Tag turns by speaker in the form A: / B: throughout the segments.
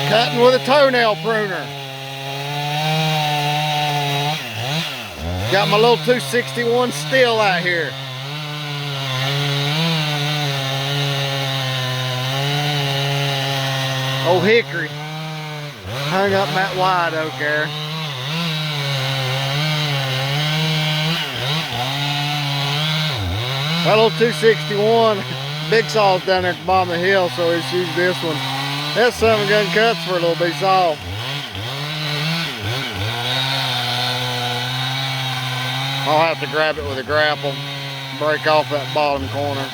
A: Cutting with a toenail pruner. Got my little 261 steel out here. Old hickory. Hung up in that wide oak there. That little 261, big saw's down there at the bottom of the hill, so let's use this one. That 7-gun cuts for a little bit saw. I'll have to grab it with a grapple, break off that bottom corner.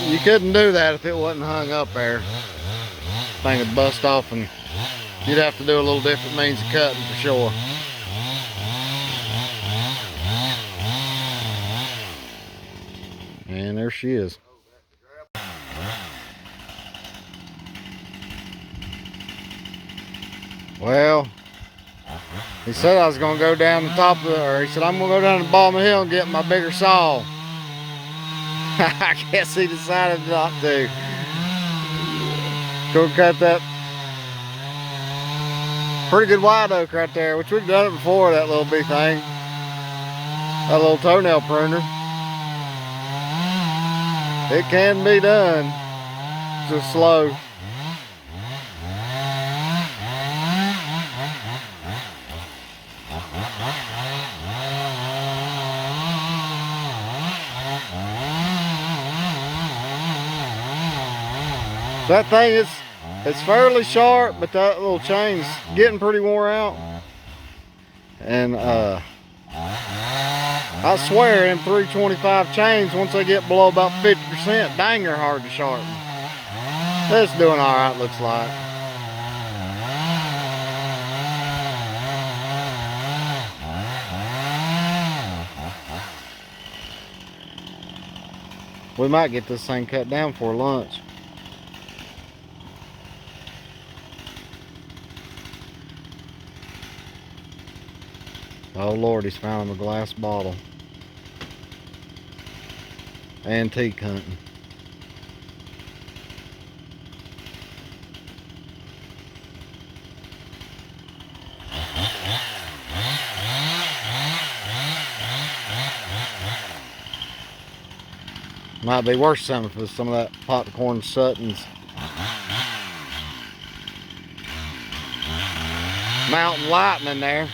A: You couldn't do that if it wasn't hung up there. Thing would bust off and you'd have to do a little different means of cutting for sure. And there she is. Well, he said I was going to go down the top of the, or he said I'm going to go down the bottom of the hill and get my bigger saw. I guess he decided not to. Go cut that pretty good wide oak right there, which we've done it before, that little bitty thing. That little toenail pruner. It can be done. Just slow. That thing it's fairly sharp, but that little chain's getting pretty worn out. And I swear them 325 chains, once they get below about 50%, dang, they're hard to sharpen. That's doing all right, looks like. We might get this thing cut down for lunch. Oh Lord, he's found him a glass bottle. Antique hunting. Might be worth something for some of that popcorn Suttons. Mountain lightning there.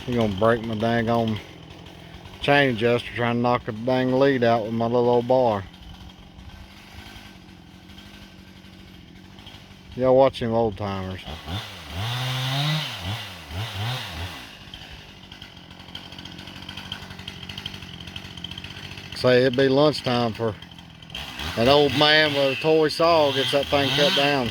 A: You're gonna break my dang on chain adjuster trying to knock the dang lead out with my little old bar. Y'all watch them old timers. Say it'd be lunchtime for an old man with a toy saw gets that thing cut down.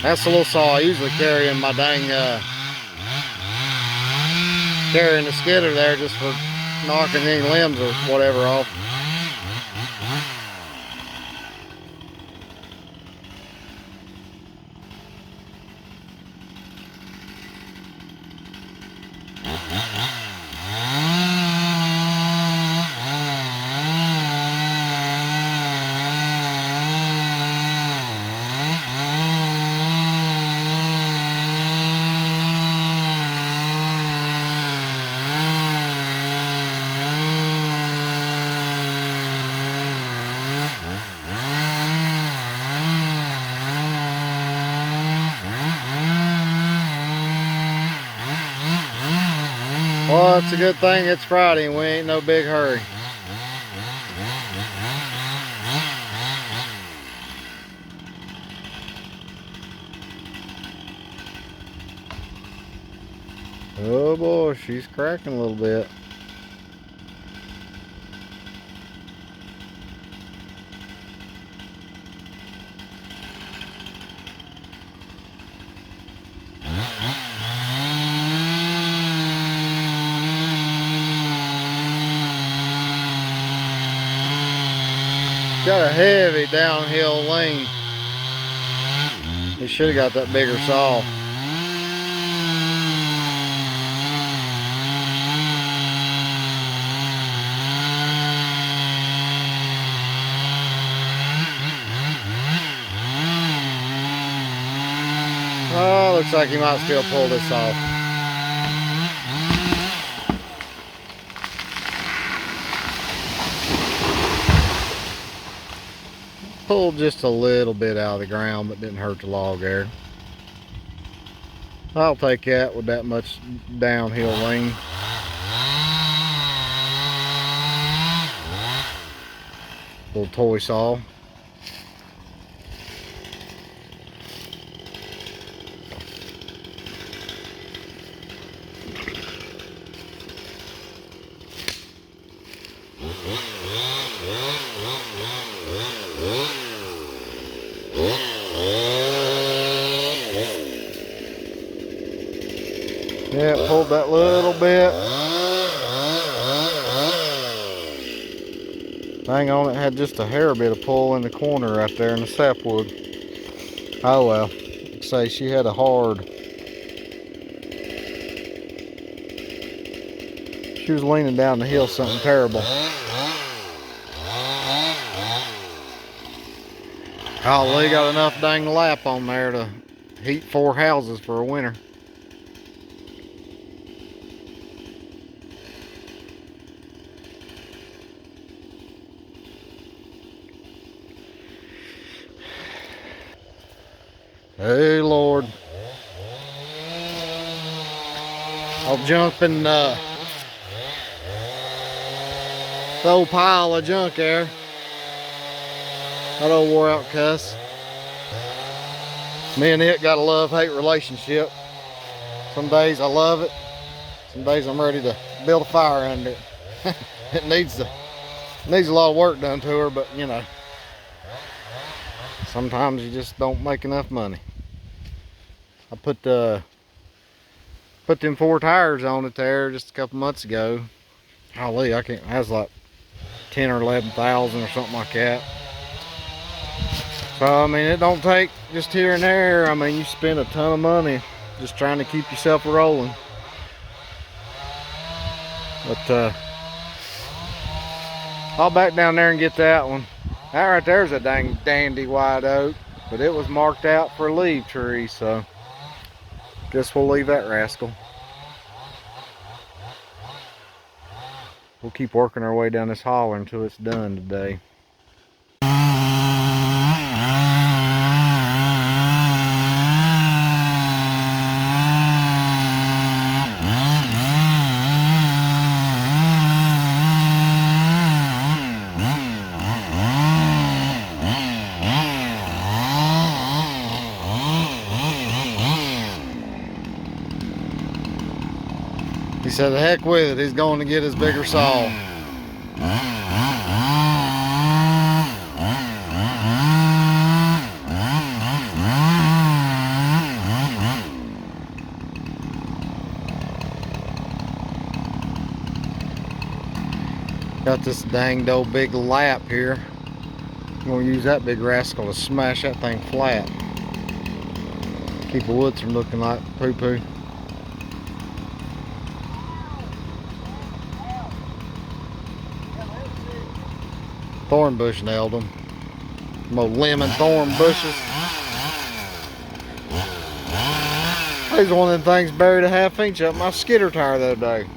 A: That's the little saw I usually carry in my dang, carrying the skidder there just for knocking any limbs or whatever off. Well, it's a good thing it's Friday and we ain't no big hurry. Oh boy, she's cracking a little bit. Got a heavy downhill lane. He should have got that bigger saw. Oh, looks like he might still pull this off. Pulled just a little bit out of the ground, but didn't hurt the log there. I'll take that with that much downhill lane. Little toy saw. Yeah, pulled that little bit. Hang on, it had just a hair bit of pull in the corner right there in the sapwood. Oh well, like I say, she had a hard. She was leaning down the hill something terrible. Oh, they got enough dang lap on there to heat 4 houses for a winter. Hey Lord. I'll jump in the old pile of junk there. That old wore out cuss. Me and it got a love-hate relationship. Some days I love it. Some days I'm ready to build a fire under it. It needs a lot of work done to her, but you know, sometimes you just don't make enough money. I put them 4 tires on it there just a couple months ago. Golly, I can't. That was like 10 or 11,000 or something like that. So I mean, it don't take just here and there. I mean, you spend a ton of money just trying to keep yourself rolling. But I'll back down there and get that one. That right there's a dang dandy white oak, but it was marked out for a leave tree, so guess we'll leave that rascal. We'll keep working our way down this holler until it's done today. He said, the heck with it, he's going to get his bigger saw. Got this danged old big lap here. I'm going to use that big rascal to smash that thing flat. Keep the woods from looking like poo-poo. Thorn bush nailed them. More lemon thorn bushes. There's one of them things buried a ½ inch up my skidder tire the other day.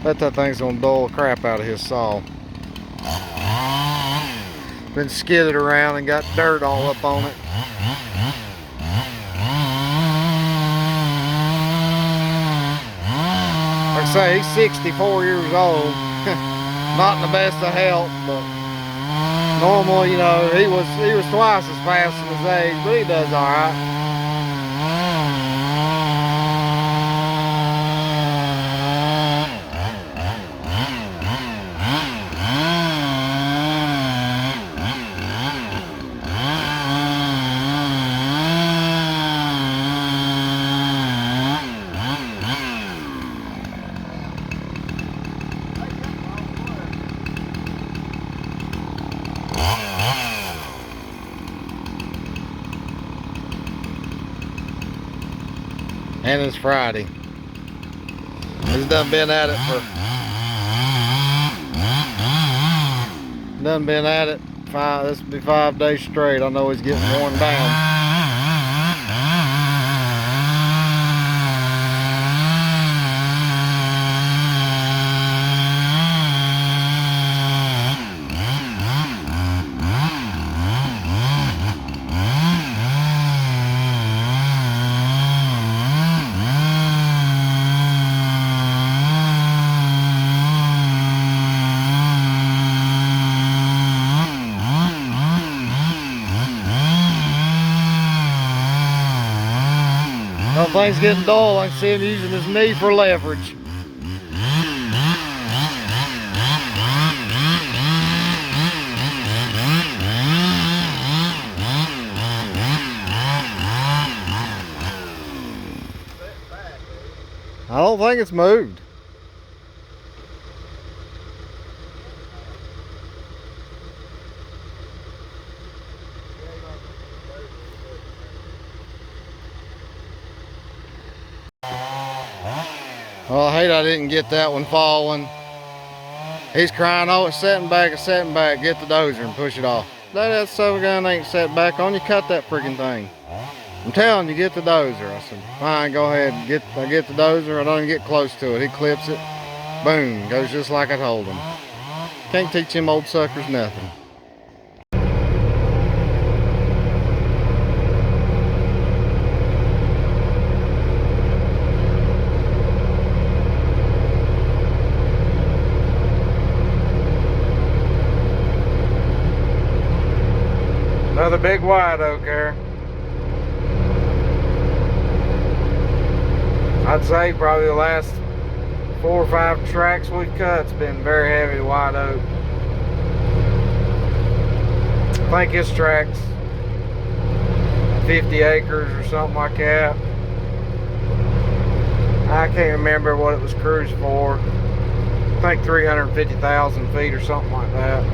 A: Bet that thing's gonna dull the crap out of his saw. been skidded around and got dirt all up on it. Like I say, he's 64 years old. Not in the best of health, but normally, you know, he was twice as fast as his age, but he does all right. And it's Friday. He's done been at it this will be 5 days straight. I know he's getting worn down. When things getting dull, I can see him using his knee for leverage. I don't think it's moved. Well, I hate I didn't get that one falling. He's crying, oh, it's setting back, it's setting back. Get the dozer and push it off. That son gun ain't set back on you. Cut that freaking thing. I'm telling you, get the dozer. I said, fine, go ahead. I get the dozer. I don't even get close to it. He clips it. Boom. Goes just like I told him. Can't teach them old suckers nothing. Another big white oak there. I'd say probably the last 4 or 5 tracks we've cut's been very heavy white oak. I think this track's 50 acres or something like that. I can't remember what it was cruised for. I think 350,000 feet or something like that.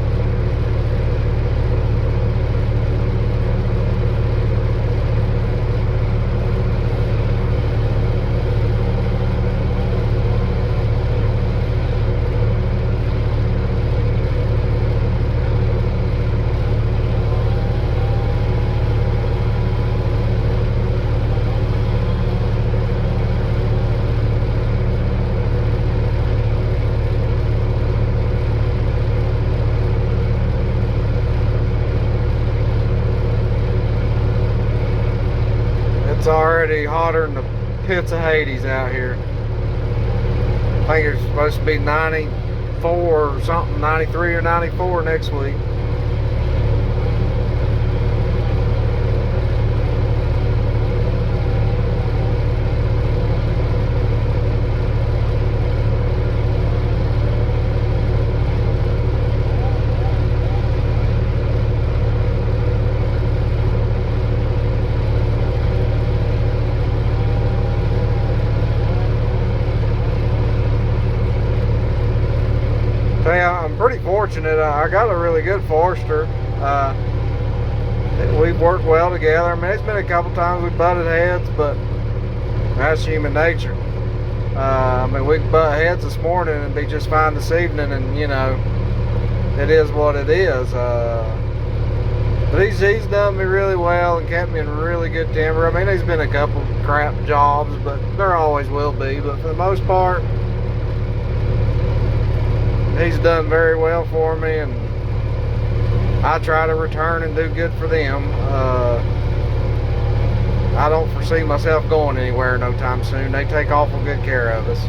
A: It's already hotter than the pits of Hades out here. I think it's supposed to be 94 or something, 93 or 94 next week. I'm pretty fortunate. I got a really good forester. We've worked well together. I mean, it's been a couple times we butted heads, but that's human nature. I mean, we could butt heads this morning and be just fine this evening, and you know, it is what it is. But he's done me really well and kept me in really good timber. I mean, there's been a couple crap jobs, but there always will be. But for the most part, he's done very well for me, and I try to return and do good for them. I don't foresee myself going anywhere no time soon. They take awful good care of us.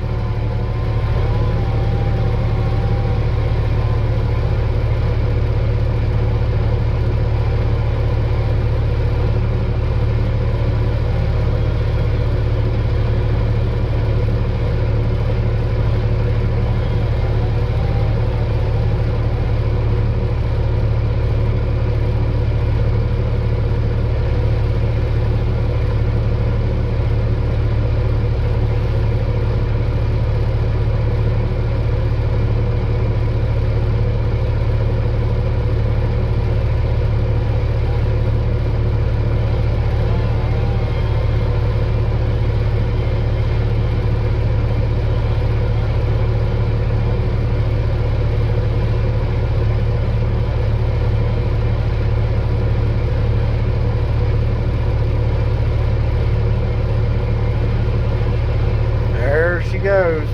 A: There she goes.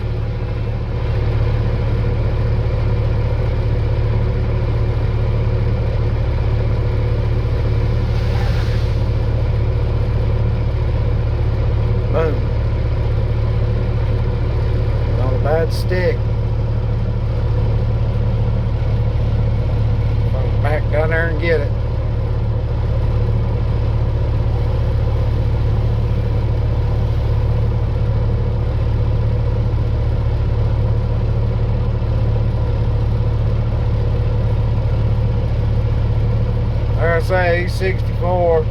A: Boom. Not a bad stick. Back down there and get it. Like I say, he's 64.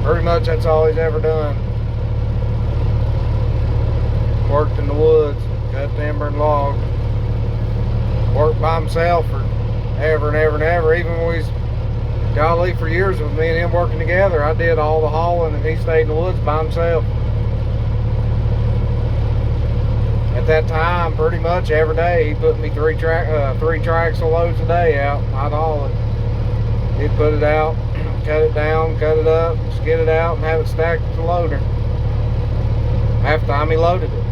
A: Pretty much that's all he's ever done. Worked in the woods, cut timber and logs. Worked by himself for ever and ever and ever. Even when he's, golly, for years with me and him working together, I did all the hauling and he stayed in the woods by himself. At that time, pretty much every day, he put me three tracks of loads a day out. I'd haul it. He'd put it out, cut it down, cut it up, skid it out, and have it stacked with the loader. Half the time he loaded it.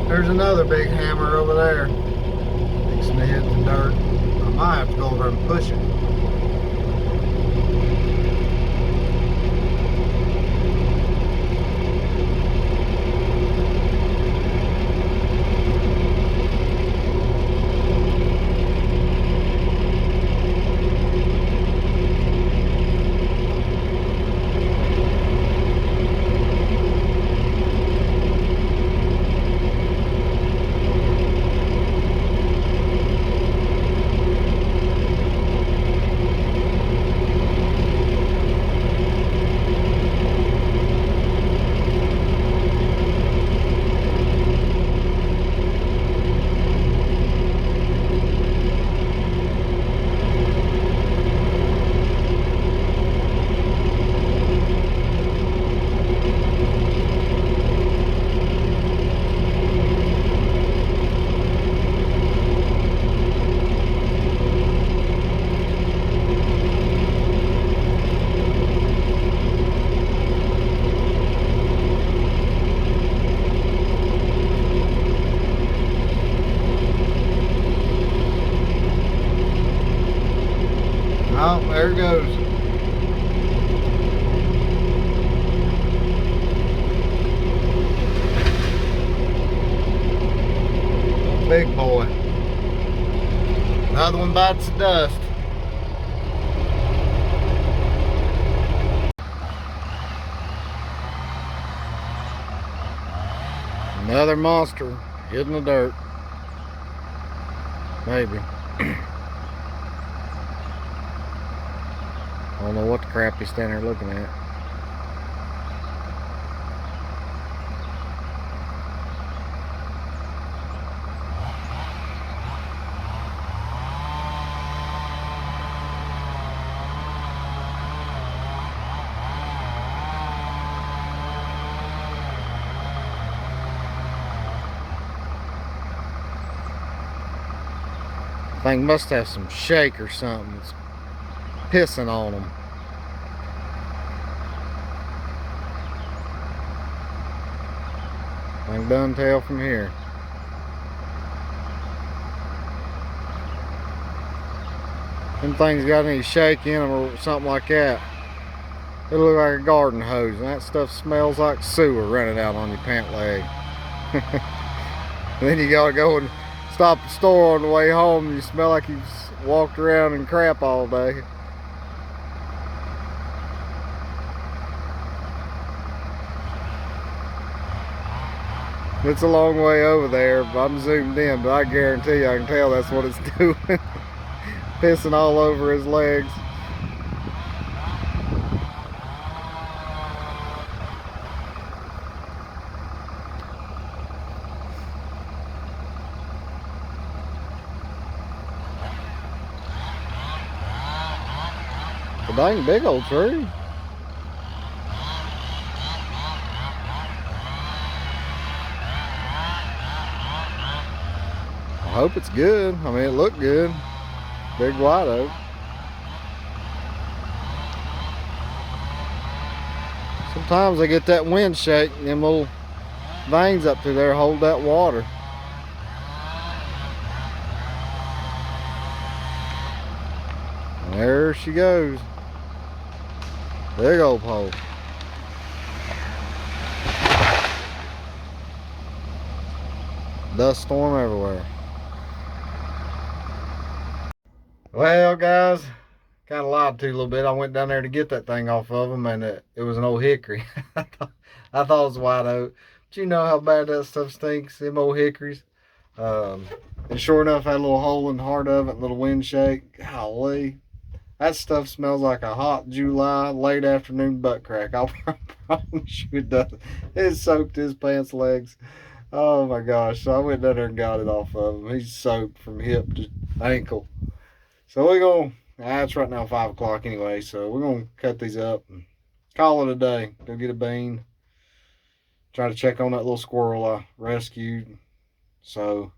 A: There's another big hammer over there. Fixing to hit the dirt. I might have to go over and push it. Oh, there it goes. Big boy. Another one bites the dust. Another monster hitting the dirt. Maybe. I don't know what the crap he's standing there looking at. Thing must have some shake or something. It's pissing on them. I can done tell from here. Them things got any shake in them or something like that, it look like a garden hose, and that stuff smells like sewer running out on your pant leg. And then you gotta go and stop at the store on the way home and you smell like you've walked around in crap all day. It's a long way over there, but I'm zoomed in, but I guarantee you I can tell that's what it's doing. Pissing all over his legs. A dang big old tree. I hope it's good. I mean, it looked good. Big white oak. Sometimes I get that wind shake and them little veins up through there hold that water. And there she goes. Big old pole. Dust storm everywhere. Well, guys, kind of lied to you a little bit. I went down there to get that thing off of them, and it was an old hickory. I thought it was white oak. But you know how bad that stuff stinks, them old hickories. And sure enough, had a little hole in the heart of it, a little wind shake. Golly. That stuff smells like a hot July late afternoon butt crack. I promise you it does. It soaked his pants legs. Oh my gosh. So I went down there and got it off of him. He's soaked from hip to ankle. So we're going, it's right now 5 o'clock anyway, so we're going to cut these up and call it a day. Go get a bean. Try to check on that little squirrel I rescued. So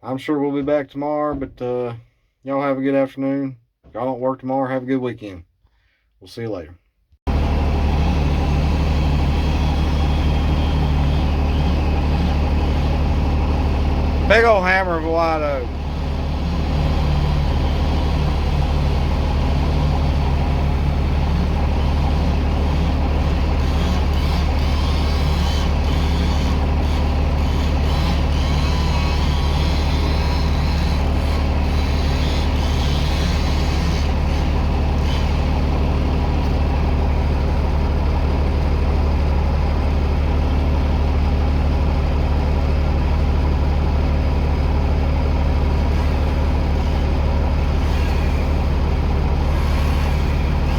A: I'm sure we'll be back tomorrow, but y'all have a good afternoon. If y'all don't work tomorrow, have a good weekend. We'll see you later. Big old hammer of a white oak.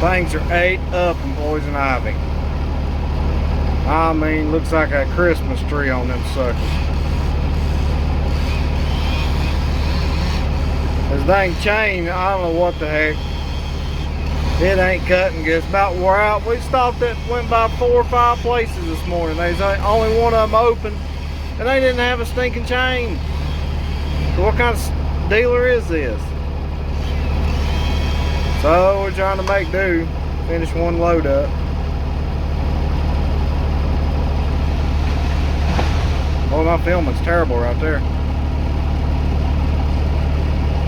A: Things are ate up in poison ivy. I mean, looks like a Christmas tree on them suckers. This dang chain, I don't know what the heck. It ain't cutting good. It's about wore out. We stopped at, went by 4 or 5 places this morning. There's only one of them open, and they didn't have a stinking chain. So what kind of dealer is this? So we're trying to make do, finish one load up. Oh, my filming's terrible right there.